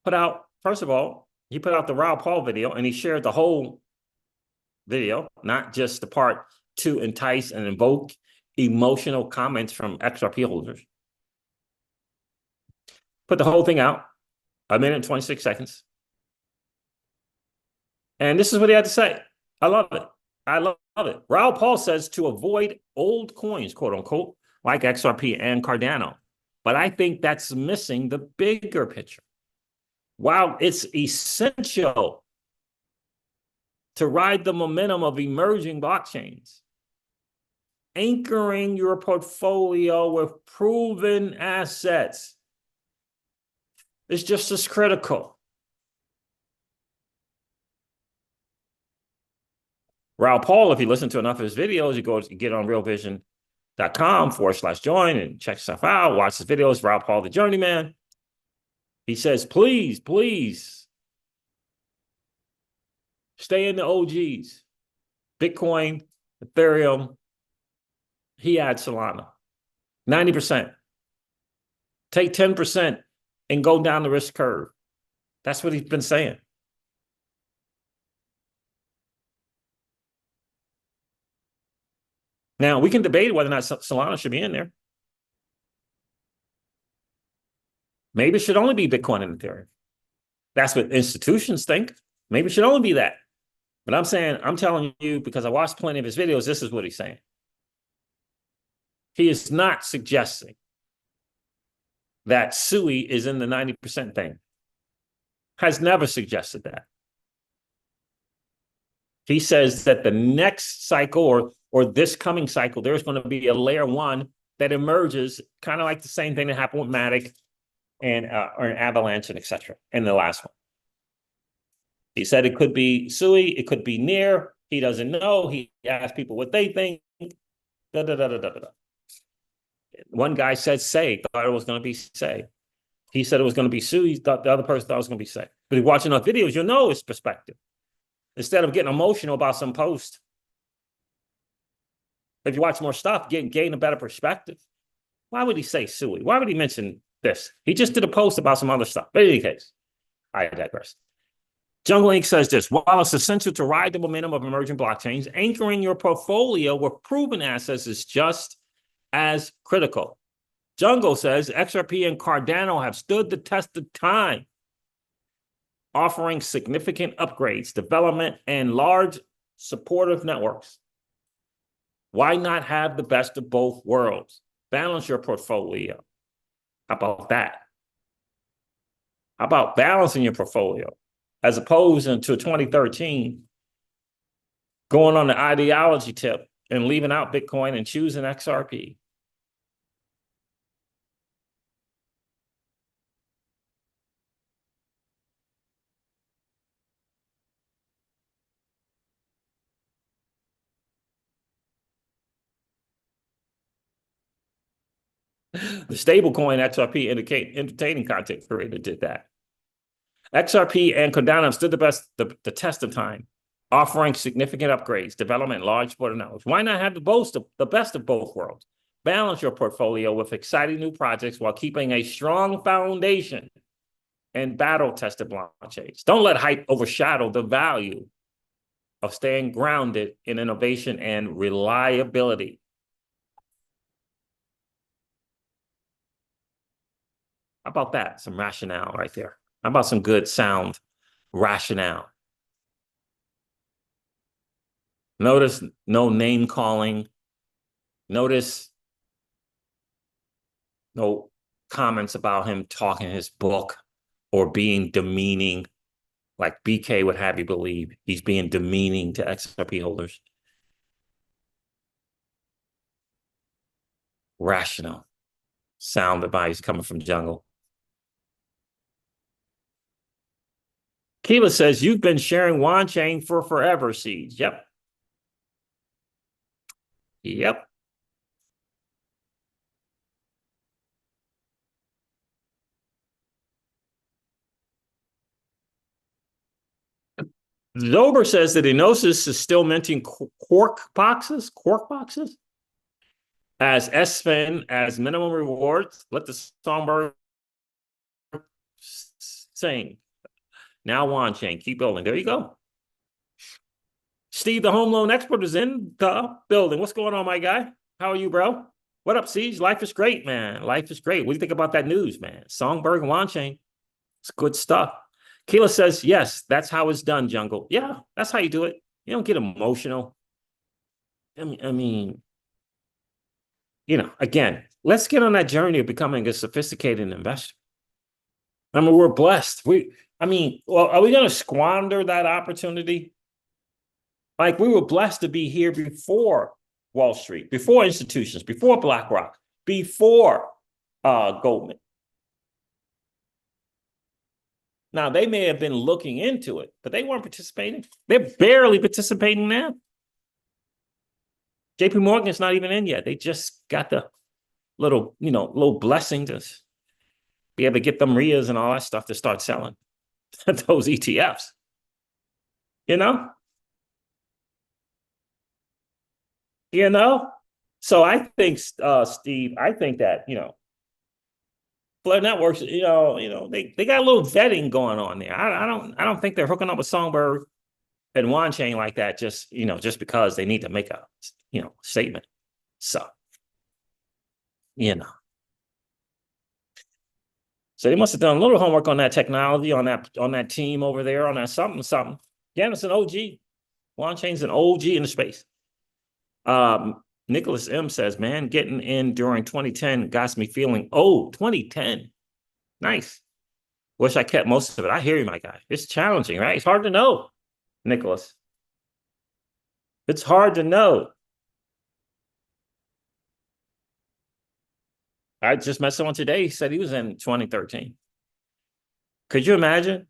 S1: put out, first of all, he put out the Raul Paul video and he shared the whole video, not just the part to entice and invoke emotional comments from XRP holders. Put the whole thing out, 1 minute and 26 seconds. And this is what he had to say. I love it. I love it. Raul Paul says to avoid old coins, quote unquote, like XRP and Cardano. But I think that's missing the bigger picture. While it's essential to ride the momentum of emerging blockchains, anchoring your portfolio with proven assets is just as critical. Raul Paul, if you listen to enough of his videos, you get on realvision.com/join and check stuff out, watch his videos. Raul Paul, the journeyman. He says, please, please stay in the OGs. Bitcoin, Ethereum. He adds Solana. 90%. Take 10% and go down the risk curve. That's what he's been saying. Now, we can debate whether or not Solana should be in there. Maybe it should only be Bitcoin and Ethereum. That's what institutions think. Maybe it should only be that. But I'm telling you, because I watched plenty of his videos, this is what he's saying. He is not suggesting that SUI is in the 90% thing. Has never suggested that. He says that the next cycle or this coming cycle, there's going to be a layer one that emerges, kind of like the same thing that happened with Matic and or an Avalanche and etc. And the last one. He said it could be SUI, it could be near. He doesn't know. He asked people what they think. Da, da, da, da, da, da. One guy said Say, thought it was going to be Say. He said it was going to be SUI. The other person thought it was going to be Say. But if you watch enough videos, you'll know his perspective. Instead of getting emotional about some post, if you watch more stuff, gain a better perspective. Why would he say SUI? Why would he mention this? He just did a post about some other stuff. But in any case, I digress. Jungle Inc. says this: while it's essential to ride the momentum of emerging blockchains, anchoring your portfolio with proven assets is just as critical. Jungle says XRP and Cardano have stood the test of time, offering significant upgrades, development, and large supportive networks. Why not have the best of both worlds? Balance your portfolio. How about that? How about balancing your portfolio? As opposed to 2013, going on the ideology tip and leaving out Bitcoin and choosing XRP. The stablecoin XRP entertaining content creator did that. XRP and Cardano stood the test of time, offering significant upgrades, development, large border networks. Why not have the best of both worlds? Balance your portfolio with exciting new projects while keeping a strong foundation and battle-tested blockchains. Don't let hype overshadow the value of staying grounded in innovation and reliability. How about that? Some rationale right there. How about some good sound rationale? Notice no name calling. Notice no comments about him talking his book or being demeaning, like BK would have you believe he's being demeaning to XRP holders. Rational, sound advice coming from Jungle. Keela says, you've been sharing Wanchain for forever, Seeds. Yep. Yep. Zober says that Enosis is still minting quark boxes as S-Spin as minimum rewards. Let the Songbird sing. Now Wanchain, keep building. There you go. Steve, the home loan expert, is in the building. What's going on, my guy? How are you, bro? What up, Siege? Life is great, man. Life is great. What do you think about that news, man? Songbird and Wanchain. It's good stuff. Keela says, yes, that's how it's done, Jungle. Yeah, that's how you do it. You don't get emotional. I mean, you know, again, let's get on that journey of becoming a sophisticated investor. I mean, we're blessed. Well, are we going to squander that opportunity? Like, we were blessed to be here before Wall Street, before institutions, before BlackRock, before Goldman. Now, they may have been looking into it, but they weren't participating. They're barely participating now. JP Morgan's not even in yet. They just got the little blessing to be able to get them RIAs and all that stuff to start selling those ETFs. You know? So I think, Steve, I think that, Flare Networks, they got a little vetting going on there. I don't think they're hooking up with Songbird and Wanchain like that just because they need to make a statement. So so they must have done a little homework on that technology, on that team over there, on that something. Again, it's an OG. Wanchain's an OG in the space. Nicholas M says, man, getting in during 2010 got me feeling, 2010. Nice. Wish I kept most of it. I hear you, my guy. It's challenging, right? It's hard to know, Nicholas. It's hard to know. I just met someone today. He said he was in 2013. Could you imagine?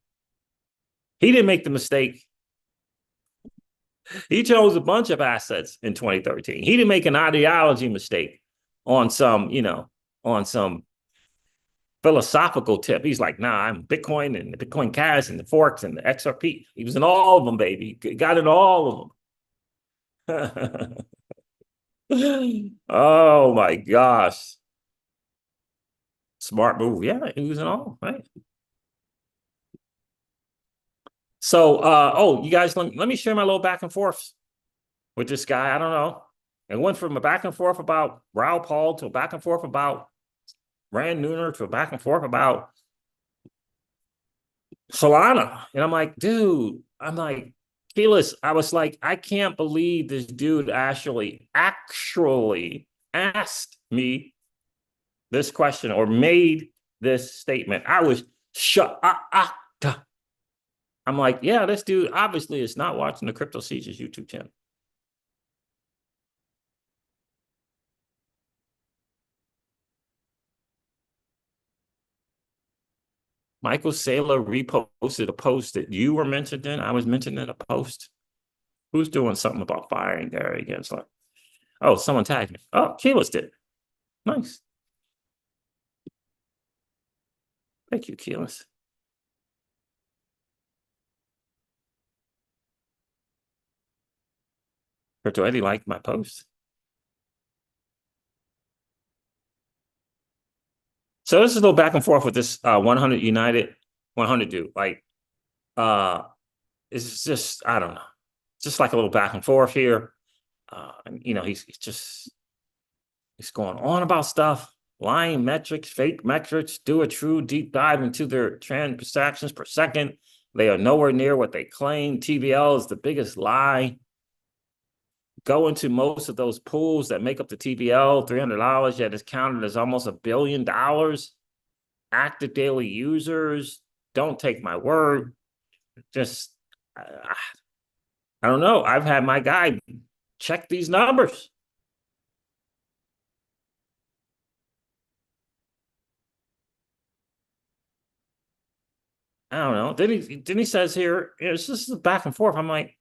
S1: He didn't make the mistake. He chose a bunch of assets in 2013. He didn't make an ideology mistake on some philosophical tip. He's like, nah, I'm Bitcoin and the Bitcoin Cash and the Forks and the XRP. He was in all of them, baby. He got in all of them. Oh my gosh. Smart move. Yeah, he was in all, right? So, you guys, let me share my little back and forth with this guy. I don't know. It went from a back and forth about Raoul Pal to a back and forth about Rand Nooner to a back and forth about Solana. And I'm like, dude, Keyless, I was like, I can't believe this dude actually asked me this question or made this statement. I was shocked. I'm like, yeah, this dude obviously is not watching the Crypto Sieges YouTube channel. Michael Saylor reposted a post that you were mentioned in. I was mentioned in a post. Who's doing something about firing Gary against? Like, oh, someone tagged me. Oh, Keyless did. Nice. Thank you, Keelis. Crypto Eddie liked my post. So this is a little back and forth with this 100 United 100 dude. Like, it's just, I don't know. Just like a little back and forth here. You know, he's going on about stuff, lying metrics, fake metrics, do a true deep dive into their transactions per second. They are nowhere near what they claim. TVL is the biggest lie. Go into most of those pools that make up the TVL, $300, yet it's counted as almost $1 billion. Active daily users, don't take my word. Just, I don't know. I've had my guy check these numbers. I don't know. Then he says here, it's just back and forth. I'm like,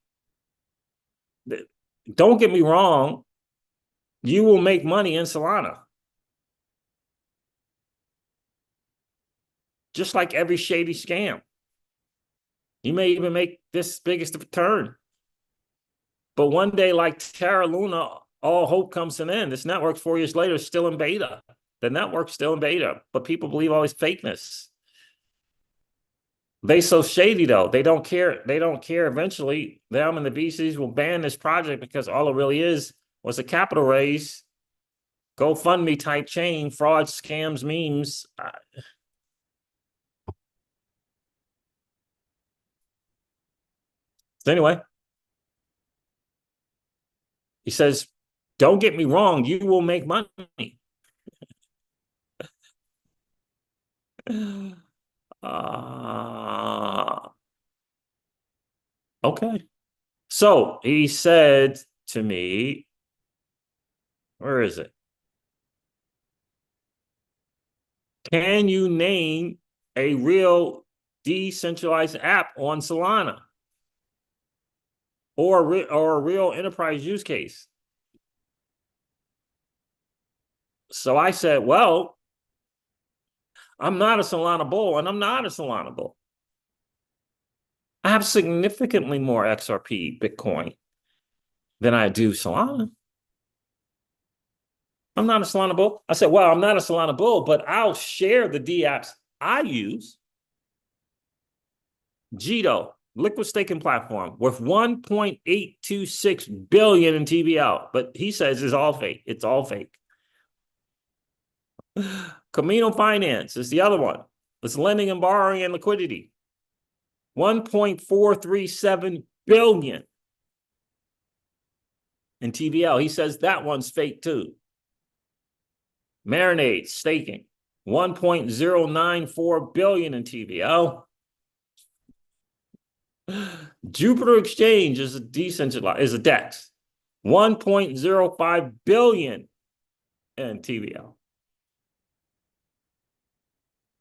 S1: don't get me wrong. You will make money in Solana. Just like every shady scam. You may even make this biggest return. But one day, like Terra Luna, all hope comes to an end. This network 4 years later is still in beta. The network's still in beta, but people believe all this fakeness. They so shady though. They don't care. They don't care. Eventually, them and the VCs will ban this project because all it really is was a capital raise, GoFundMe type chain, fraud, scams, memes. So anyway, he says, "Don't get me wrong. You will make money." Okay. So he said to me, where is it? Can you name a real decentralized app on Solana or a real enterprise use case? So I said, well, I'm not a Solana bull and I'm not a Solana bull. I have significantly more XRP Bitcoin than I do Solana. I'm not a Solana bull. I said, well, I'm not a Solana bull, but I'll share the D apps I use. Jito, liquid staking platform with 1.826 billion in TVL, but he says it's all fake. It's all fake. Camino Finance is the other one. It's lending and borrowing and liquidity. 1.437 billion in TVL. He says that one's fake too. Marinade staking, 1.094 billion in TVL. Jupiter Exchange is a decentralized, is a DEX, 1.05 billion in TVL.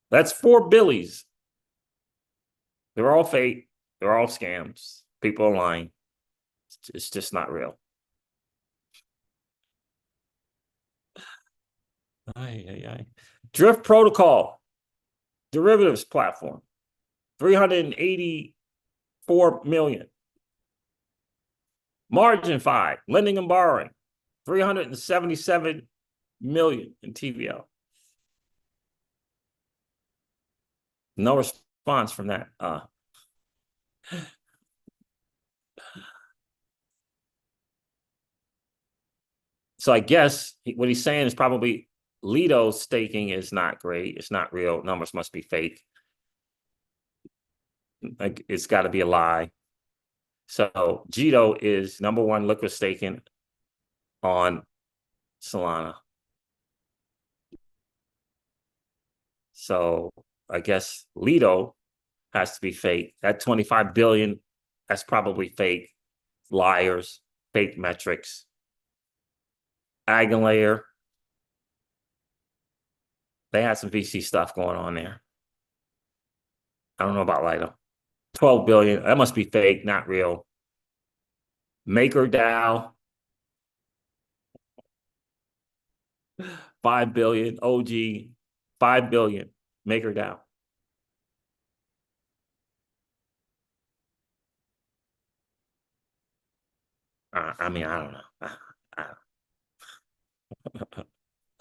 S1: That's 4 billies. They're all fake. They're all scams. People are lying. It's just not real. Drift Protocol, derivatives platform, 384 million. Margin 5, lending and borrowing, 377 million in TVL. No response from that. So I guess what he's saying is probably Lido's staking is not great. It's not real. Numbers must be fake. Like, it's got to be a lie. So Jito is #1 liquid staking on Solana. So I guess Lido has to be fake. That 25 billion, that's probably fake. Liars, fake metrics. Eigenlayer, they had some VC stuff going on there. I don't know about Lido. 12 billion, that must be fake, not real. MakerDAO, 5 billion. OG, 5 billion. MakerDAO. I mean, I don't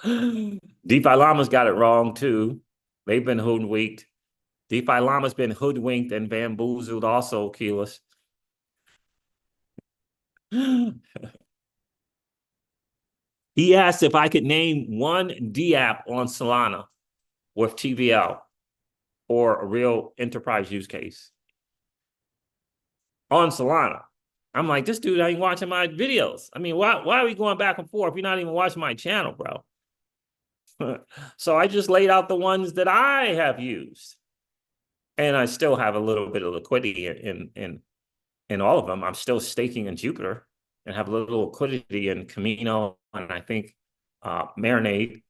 S1: know. DeFi Llama's got it wrong too. They've been hoodwinked. DeFi Llama's been hoodwinked and bamboozled also, Keyless. He asked if I could name one D app on Solana with TVL or a real enterprise use case on Solana. I'm like, this dude ain't watching my videos. I mean, why are we going back and forth? You're not even watching my channel, bro. So I just laid out the ones that I have used. And I still have a little bit of liquidity in all of them. I'm still staking in Jupiter and have a little liquidity in Camino and I think Marinade.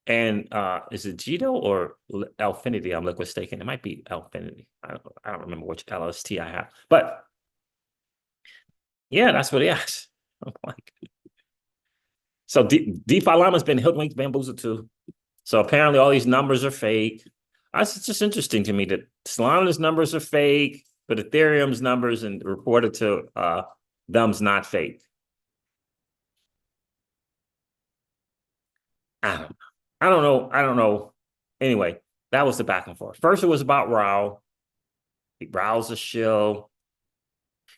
S1: And is it Gito or Alfinity I'm liquid staking? It might be Alfinity. I don't remember which LST I have. But yeah, that's what he asked. I'm like, so DeFi Llama's been hoodwinked, bamboozled too. So apparently all these numbers are fake. It's just interesting to me that Solana's numbers are fake, but Ethereum's numbers and reported to them's not fake. I don't know. Anyway, that was the back and forth. First, it was about Rao. Rao's a shill.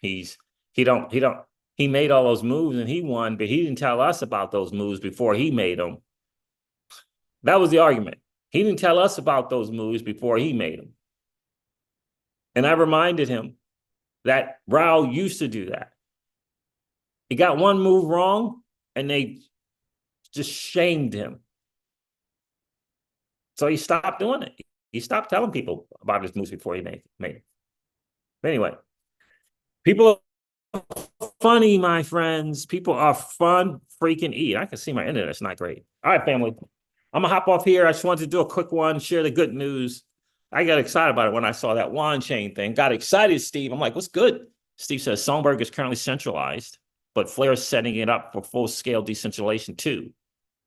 S1: He made all those moves and he won, but he didn't tell us about those moves before he made them. That was the argument. He didn't tell us about those moves before he made them. And I reminded him that Rao used to do that. He got one move wrong and they just shamed him. So he stopped doing it. He stopped telling people about his moves before he made it. But anyway, people are funny, my friends. People are fun freaking eat. I can see my internet's not great. All right, family. I'm gonna hop off here. I just wanted to do a quick one, share the good news. I got excited about it when I saw that Wanchain thing. Got excited, Steve. I'm like, what's good? Steve says Songbird is currently centralized, but Flare is setting it up for full-scale decentralization too.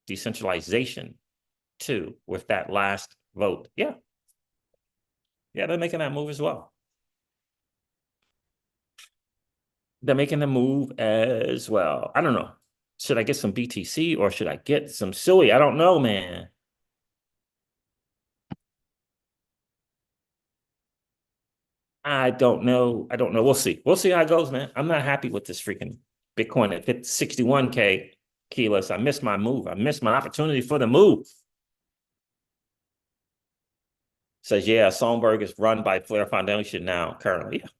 S1: Decentralization too, with that last vote. Yeah. Yeah, they're making that move as well. They're making the move as well. I don't know. Should I get some BTC or should I get some Sui? I don't know, man. I don't know. We'll see. We'll see how it goes, man. I'm not happy with this freaking Bitcoin at 61K keyless. I missed my move. I missed my opportunity for the move. Says, yeah, Songbird is run by Flare Foundation now, currently. Yeah.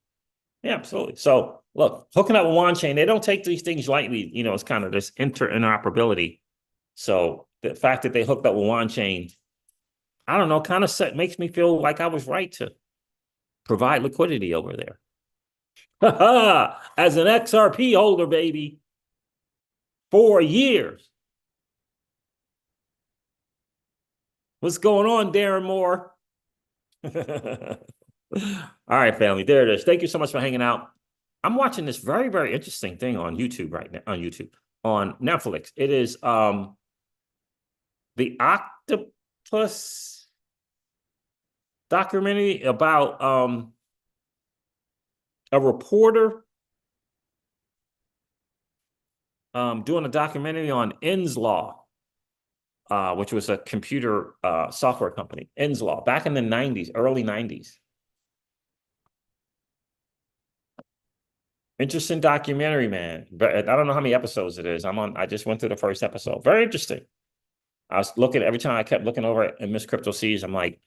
S1: Yeah, absolutely. So look, hooking up with Wanchain, they don't take these things lightly. You know, it's kind of this interoperability. So the fact that they hooked up with Wanchain, I don't know, kind of makes me feel like I was right to provide liquidity over there. As an XRP holder, baby, 4 years. What's going on, Darren Moore? All right, family, there it is. Thank you so much for hanging out. I'm watching this very, very interesting thing on YouTube right now, on Netflix. It is the octopus documentary about a reporter doing a documentary on Inslaw, which was a computer software company, Inslaw, back in the 90s, early 90s. Interesting documentary, man. But I don't know how many episodes it is. I just went through the first episode. Very interesting. I was looking every time I kept looking over at Miss Crypto Seas. I'm like,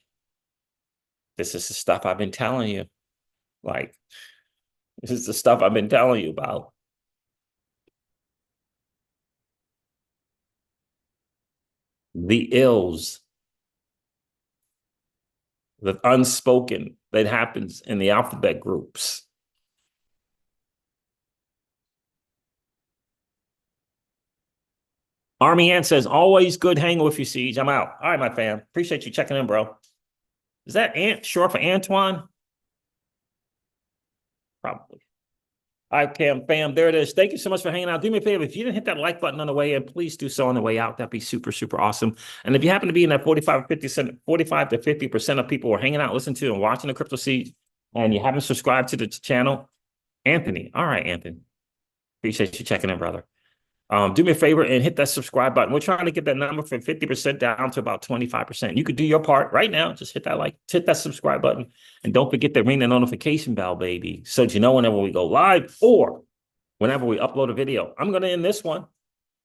S1: this is the stuff I've been telling you. Like, this is the stuff I've been telling you about. The ills, the unspoken that happens in the alphabet groups. Army Ant says, always good hanging with you, Siege. I'm out. All right, my fam. Appreciate you checking in, bro. Is that Ant short for Antoine? Probably. All right, Cam, fam, there it is. Thank you so much for hanging out. Do me a favor. If you didn't hit that like button on the way in, please do so on the way out. That'd be super, super awesome. And if you happen to be in that 45 to 50% of people who are hanging out, listening to and watching the Crypto Seed, and you haven't subscribed to the channel, Anthony. All right, Anthony. Appreciate you checking in, brother. Do me a favor and hit that subscribe button. We're trying to get that number from 50% down to about 25%. You could do your part right now. Just hit that hit that subscribe button. And don't forget to ring the notification bell, baby, so that you know whenever we go live or whenever we upload a video. I'm going to end this one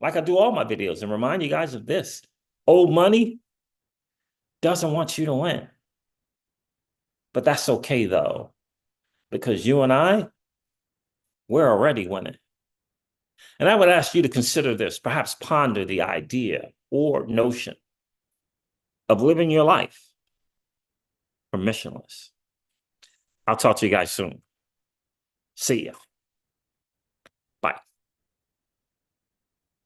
S1: like I do all my videos and remind you guys of this. Old money doesn't want you to win. But that's okay, though, because you and I, we're already winning. And I would ask you to consider this, perhaps ponder the idea or notion of living your life permissionless. I'll talk to you guys soon. See ya.